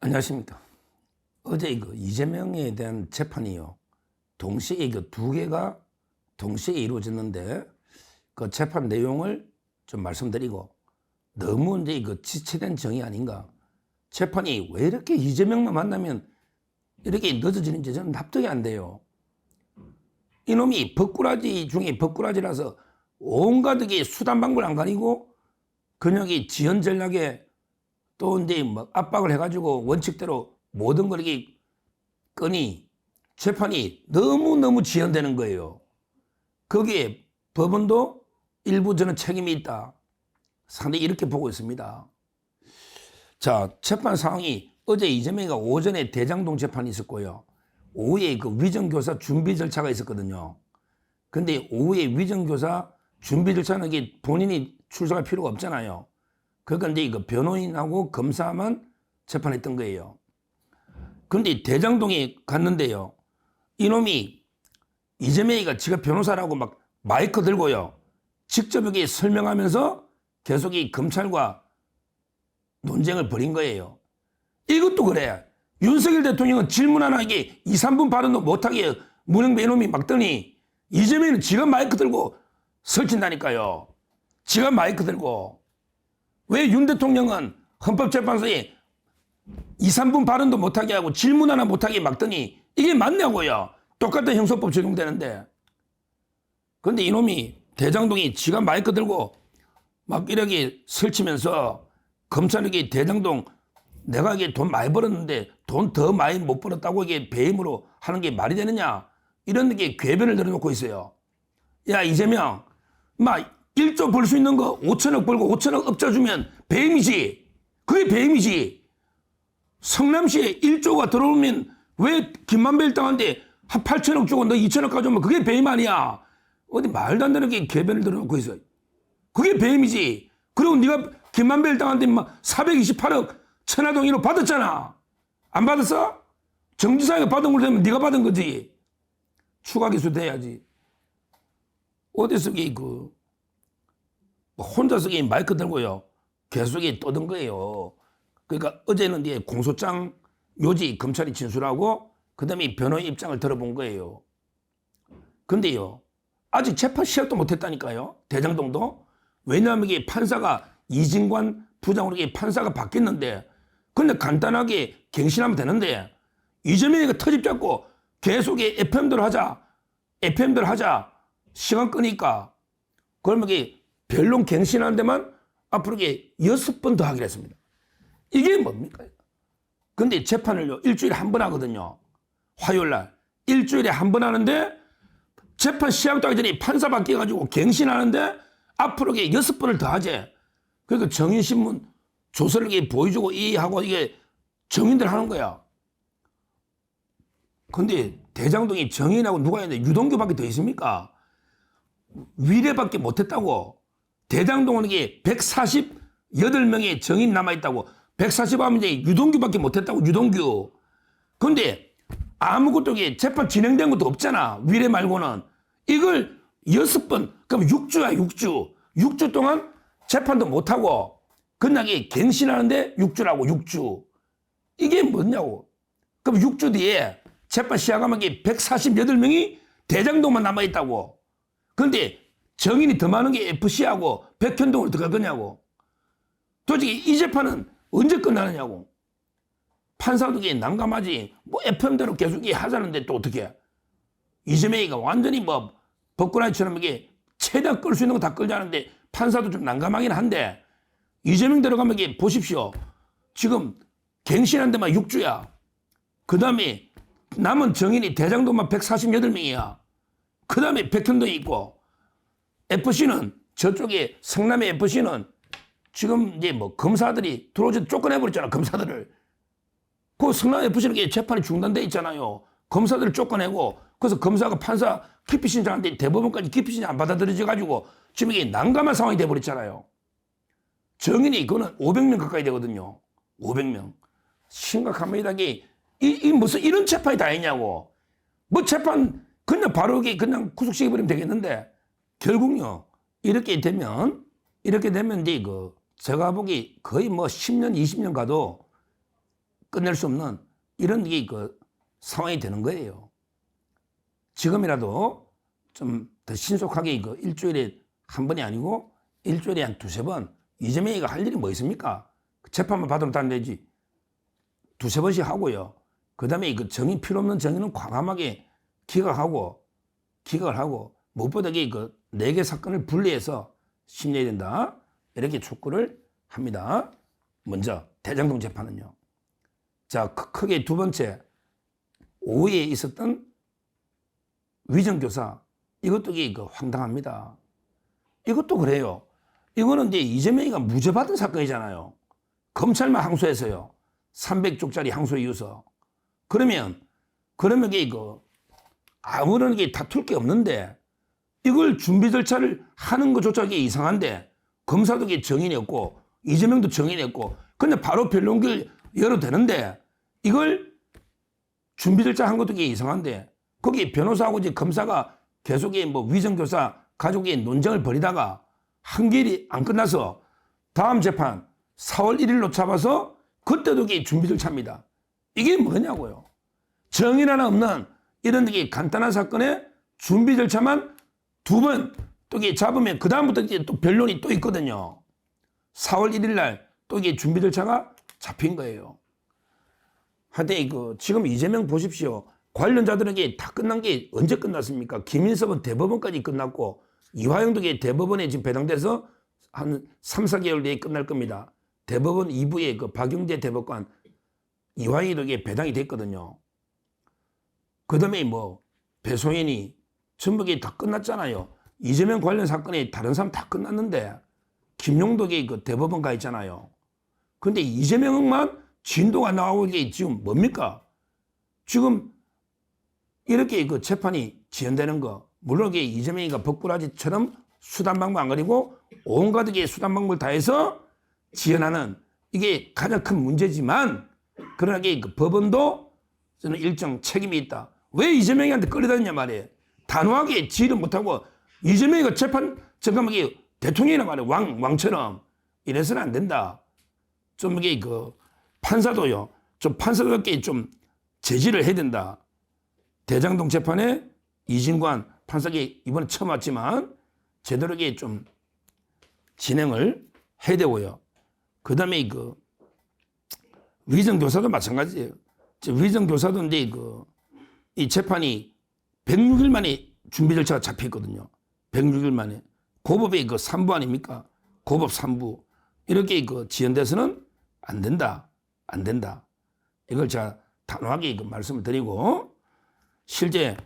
안녕하십니까. 어제 이재명에 대한 재판이요. 동시에 두 개가 동시에 이루어졌는데 그 재판 내용을 좀 말씀드리고 너무 이제 지체된 정의 아닌가. 재판이 왜 이렇게 이재명만 만나면 이렇게 늦어지는지 저는 납득이 안 돼요. 이놈이 법꾸라지 중에 법꾸라지라서 온갖 수단 방법을 안 가리고 근육이 지연 전략에 또 이제 압박을 해가지고 원칙대로 모든 걸 이렇게 끄니 재판이 너무너무 지연되는 거예요. 거기에 법원도 일부 저는 책임이 있다. 상당히 이렇게 보고 있습니다. 자, 재판 상황이 어제 이재명이가 오전에 대장동 재판이 있었고요. 오후에 위정교사 준비 절차가 있었거든요. 근데 오후에 위정교사 준비 절차는 이게 본인이 출석할 필요가 없잖아요. 그러니까 이제 변호인하고 검사만 재판했던 거예요. 그런데 대장동에 갔는데요. 이놈이 이재명이가 지가 변호사라고 막 마이크 들고요. 직접 여기 설명하면서 계속 이 검찰과 논쟁을 벌인 거예요. 이것도 그래. 윤석열 대통령은 질문 하나 이게 2, 3분 발언도 못하게 문영배 이놈이 막더니 이재명은 지가 마이크 들고 설친다니까요. 지가 마이크 들고. 왜 윤 대통령은 헌법재판소에 2, 3분 발언도 못하게 하고 질문 하나 못하게 막더니 이게 맞냐고요. 똑같은 형사법 적용되는데. 그런데 이놈이 대장동이 지가 마이크 들고 막 이렇게 설치면서 검찰에게 대장동 내가 이게 돈 많이 벌었는데 돈 더 많이 못 벌었다고 이게 배임으로 하는 게 말이 되느냐. 이런 게 궤변을 들어놓고 있어요. 야, 이재명, 막 1조 벌 수 있는 거 5천억 벌고 5천억 업자 주면 배임이지. 그게 배임이지. 성남시에 1조가 들어오면 왜 김만배 일당한테 한 8천억 주고 너 2천억 가져오면 그게 배임 아니야. 어디 말도 안 되는 게 궤변을 들어놓고 있어. 그게 배임이지. 그리고 네가 김만배 일당한테 막 428억 천화동 1호 받았잖아. 안 받았어? 정지상이 받은 걸 되면 네가 받은 거지. 추가 기수 돼야지. 어디서 혼자서 마이크 들고요. 계속 떠든 거예요. 그러니까 어제는 이제 공소장 요지 검찰이 진술하고 그다음에 변호인 입장을 들어본 거예요. 근데요. 아직 재판 시작도 못했다니까요. 대장동도. 왜냐하면 이게 판사가 이진관 부장으로 판사가 바뀌었는데 근데 간단하게 갱신하면 되는데 이재명이가 터집 잡고 계속 FM대로 하자. FM대로 하자. 시간 끄니까 그러면 이게 변론 갱신하는 데만 앞으로 6번 더 하기로 했습니다. 이게 뭡니까? 근데 재판을요, 일주일에 한 번 하거든요. 화요일 날. 일주일에 한 번 하는데 재판 시작도 하기 전에 판사 바뀌어가지고 갱신하는데 앞으로 6번을 더 하재. 그러니까 정인신문 조서를 보여주고 하고 이게 정인들 하는 거야. 근데 대장동이 정인하고 누가 있는데 유동규밖에 더 있습니까? 위례밖에 못했다고. 대장동은 이게 148명의 정인 남아있다고. 140 하면 이제 유동규밖에 못했다고. 유동규. 근데 아무것도 재판 진행된 것도 없잖아. 위례 말고는. 이걸 6번, 그럼 6주야 6주. 6주 동안 재판도 못하고 그냥 갱신하는데 6주라고 6주. 이게 뭐냐고. 그럼 6주 뒤에 재판 시작하면 148명이 대장동만 남아있다고. 그런데 정인이 더 많은 게 FC하고 백현동을 들어갈 거냐고. 도대체 이 재판은 언제 끝나느냐고. 판사도 난감하지. FM대로 계속 하자는데 또 어떻게. 이재명이가 완전히 법꾸라지처럼 최대한 끌 수 있는 거 다 끌자는데 판사도 좀 난감하긴 한데 이재명 들어가면 보십시오. 지금 갱신한 데만 6주야. 그 다음에 남은 정인이 대장동만 148명이야. 그 다음에 백현동이 있고 FC는 저쪽에 성남의 FC는 지금 이제 검사들이 들어오지 쫓겨내버렸잖아. 검사들을. 그 성남 FC는 재판이 중단돼 있잖아요. 검사들을 쫓겨내고 그래서 검사가 판사 기피 신청하는데 대법원까지 기피 신청 안 받아들여져 가지고 지금 이게 난감한 상황이 돼버렸잖아요. 정인이 그거는 500명 가까이 되거든요. 500명. 심각합니다. 이 무슨 이런 재판이 다 있냐고. 재판 그냥 바로 그냥 구속시켜버리면 되겠는데 결국요 이렇게 되면 이제 제가 보기 거의 10년 20년 가도 끝낼 수 없는 이런 게 상황이 되는 거예요. 지금이라도 좀 더 신속하게 일주일에 한 번이 아니고 일주일에 한 두세 번 이재명이가 할 일이 뭐 있습니까? 재판만 받으면 다 되지. 두세 번씩 하고요. 그 다음에 정의 필요 없는 정의는 과감하게 기각을 하고 무엇보다 네 개 사건을 분리해서 심리해야 된다. 이렇게 촉구를 합니다. 먼저 대장동 재판은요. 자, 크게 두 번째 오후에 있었던 위정교사 이것도 황당합니다. 이것도 그래요. 이거는 이제 이재명이가 무죄 받은 사건이잖아요. 검찰만 항소해서요. 300쪽짜리 항소 이유서. 그러면 아무런 게 다툴 게 없는데 이걸 준비 절차를 하는 것조차 이상한데 검사도 정인이 없고 이재명도 정인이 없고 근데 바로 변론기를 열어도 되는데 이걸 준비 절차 한 것도 이상한데 거기 변호사하고 이제 검사가 계속 위정교사 가족의 논쟁을 벌이다가 한결이 안 끝나서 다음 재판 4월 1일로 잡아서 그때도 준비 절차입니다. 이게 뭐냐고요. 정인 하나 없는 이런 간단한 사건에 준비 절차만 두 번 또 잡으면 그 다음부터 또 변론이 또 있거든요. 4월 1일 날 또 준비 절차가 잡힌 거예요. 하여튼 지금 이재명 보십시오. 관련자들에게 다 끝난 게 언제 끝났습니까? 김인섭은 대법원까지 끝났고 이화영도 대법원에 지금 배당돼서 한 3, 4개월 내에 끝날 겁니다. 대법원 2부에 박영재 대법관 이화영이도 배당이 됐거든요. 그 다음에 배소연이 전부 다 끝났잖아요. 이재명 관련 사건에 다른 사람 다 끝났는데 김용덕이 대법원 가 있잖아요. 근데 이재명만 진도가 나오고 이게 지금 뭡니까? 지금 이렇게 재판이 지연되는 거 물론 이재명이가 법꾸라지처럼 수단방법 안 가리고 온갖 수단방법을 다해서 지연하는 이게 가장 큰 문제지만 그러나 법원도 저는 일정 책임이 있다. 왜 이재명이한테 끌려다니냐 말이에요. 단호하게 지휘를 못하고 이재명이가 재판 잠깐만 대통령이란 말이에요. 왕처럼 이래서는 안 된다. 좀 판사도요. 좀 판사답게 좀 제지를 해야 된다. 대장동 재판에 이진관 판사가 이번에 처음 왔지만 제대로 좀 진행을 해야 되고요. 그 다음에 위정교사도 마찬가지예요. 위정교사도 이제 이 재판이 106일 만에 준비 절차가 잡혔거든요. 106일 만에. 고법의 3부 아닙니까? 고법 3부. 이렇게 지연돼서는 안 된다. 안 된다. 이걸 제가 단호하게 말씀을 드리고 실제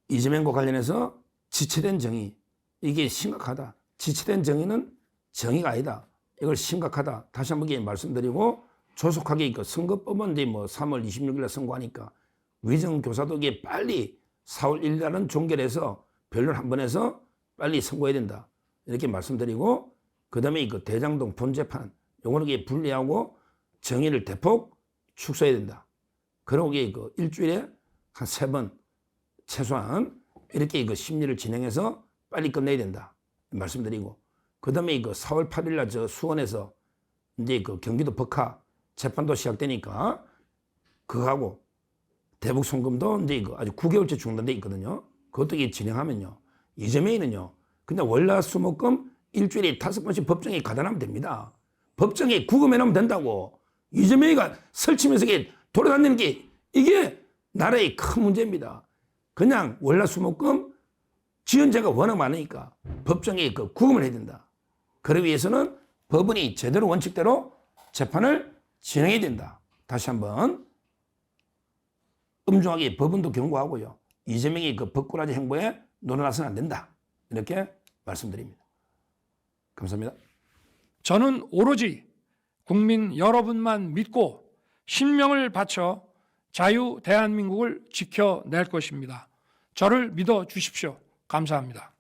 이재명과 관련해서 지체된 정의 이게 심각하다. 지체된 정의는 정의가 아니다. 이걸 심각하다. 다시 한번 말씀드리고 조속하게 선거법은 이제 3월 26일에 선고하니까 위정교사도 빨리 4월 1일 날은 종결해서 변론 한 번 해서 빨리 선고해야 된다. 이렇게 말씀드리고 그 다음에 대장동 본재판 요거는 분리하고 정의를 대폭 축소해야 된다. 그러고 일주일에 한 3번 최소한 이렇게 심리를 진행해서 빨리 끝내야 된다. 말씀드리고 그 다음에 4월 8일 날 수원에서 이제 경기도 법화 재판도 시작되니까 그거하고 대북 송금도 이제 아주 9개월째 중단돼 있거든요. 그것도 진행하면요. 이재명이는요. 그냥 월화수목금 일주일에 5번씩 법정에 가다 나면 됩니다. 법정에 구금해 놓으면 된다고. 이재명이가 설치면서 돌아다니는 게 이게 나라의 큰 문제입니다. 그냥 월화수목금 지연자가 워낙 많으니까 법정에 구금을 해야 된다. 그러기 위해서는 법원이 제대로 원칙대로 재판을 진행해야 된다. 다시 한번 엄중하게 법원도 경고하고요. 이재명이 법꾸라지 행보에 놀아나서는 안 된다. 이렇게 말씀드립니다. 감사합니다. 저는 오로지 국민 여러분만 믿고 신명을 바쳐 자유 대한민국을 지켜낼 것입니다. 저를 믿어 주십시오. 감사합니다.